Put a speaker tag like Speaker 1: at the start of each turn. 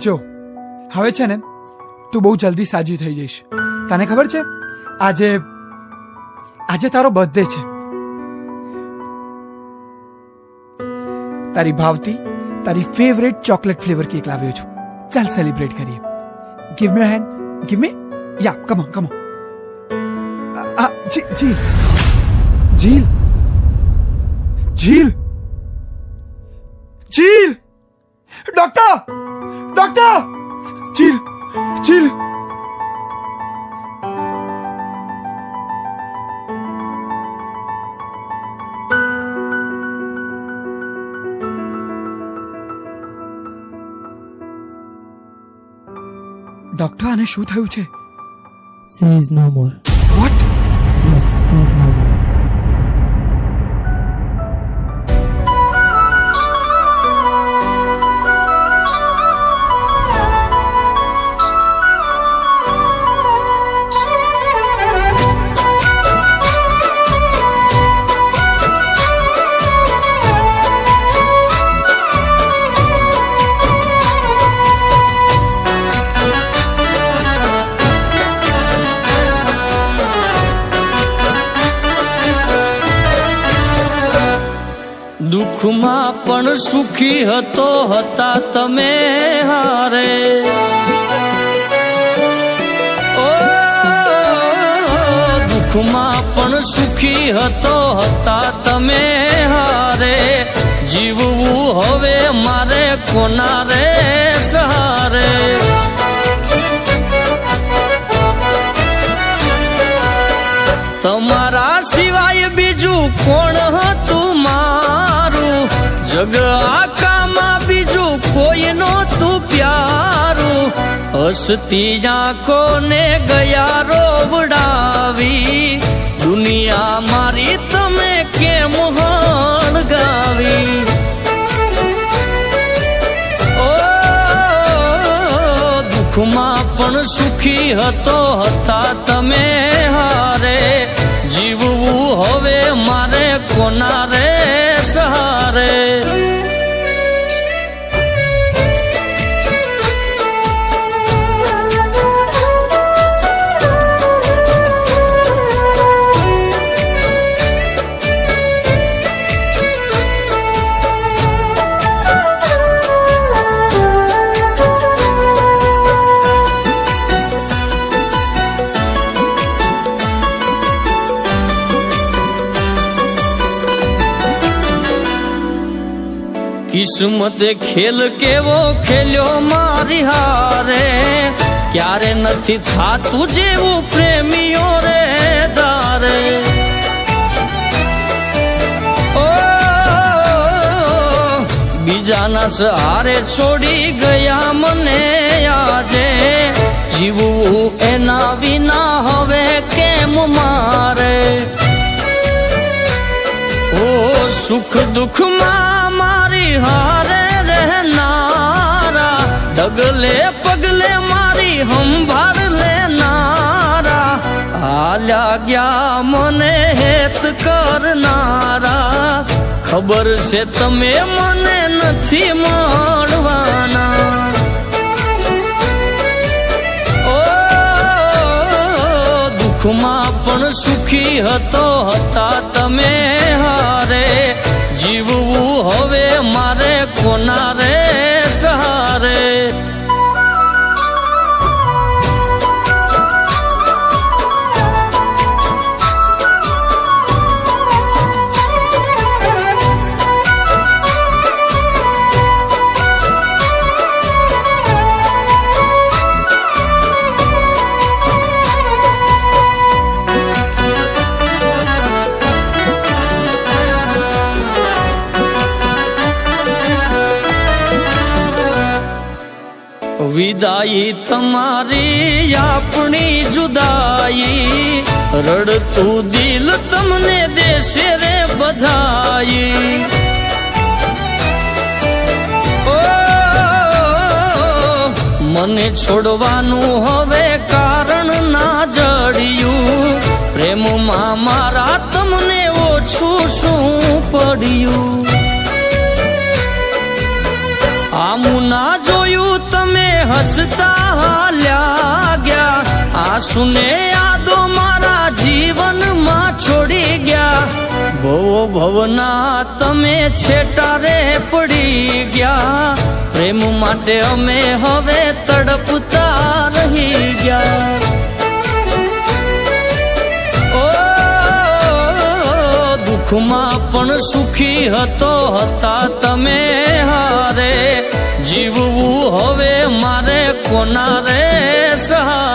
Speaker 1: જો હવે છે ને તું બહુ જલ્દી સાજી થઈ જઈશ. તને ખબર છે આજે તારો બર્થડે છે. તારી ભાવતી તારી ફેવરેટ ચોકલેટ ફ્લેવર કેક લાવ્યો છું. ચાલ સેલિબ્રેટ કરીએ. Give me hand, give me. Yeah come on come on. Jeel Jeel Jeel Jeel doctor doctor Jeel Jeel. Doctor આને શું થયું છે?
Speaker 2: She is no more.
Speaker 1: What?
Speaker 2: Yes, she is no more.
Speaker 3: દુઃખમાં પણ સુખી હતો હતા તમે હારે. ઓ દુઃખમાં પણ સુખી હતો હતા તમે હારે. જીવવું હવે મારે કોના રે સહારે. તમારા સિવાય બીજું કોણ હતું મારું? જગ આખામાં બીજું કોઈ નહોતું પ્યારું. હસતી આંખોને ગયા રોવડાવી. દુનિયા મારી તમે કેમ હળગાવી? ઓ દુઃખમાં પણ સુખી હતો હતા તમે હારે. જીવવું હવે મારે કોના રે સહારે. કિસ્મતે ખેલ કેવો ખેલ્યો મારી હારે. ક્યારે નથી થાતું જેવું પ્રેમીઓ રે દારે. ઓ બીજાના સહારે છોડી ગયા મને આજે. જીવવું એના વિના હવે કેમ મારે? ઓ સુખ દુઃખમાં મારી હારે રહેનારા. ડગલે પગલે મારી સંભાળ લેનારા. હાલ્યા ગયા મને હેત કરનારા. ખબર છે તમે મને નથી મળવાના. ઓ દુઃખમાં પણ સુખી હતો હતા તમે હારે. જીવવું હવે મારે કોના રે સહારે. વિદાઈ તમારી આપણી જુદાઈ. રડતું દિલ તમને દેશે રે બધાઈ. ઓ મને છોડવાનું હવે કારણ ના જડ્યું. પ્રેમમાં મારા તમને ઓછું શું પડ્યું? આમું ના જોયું તમે હસતા હાલ્યા ગયા, આંસુને યાદો મારા જીવનમાં છોડી ગયા. ભવો ભવના તમે છેટા રે પડી ગયા, પ્રેમ માટે અમે હવે તડપતા રહી ગયા. ઓ દુઃખમાં પણ સુખી હતા તમે હારે, જીવવું હવે મારે કોના રે સહારે.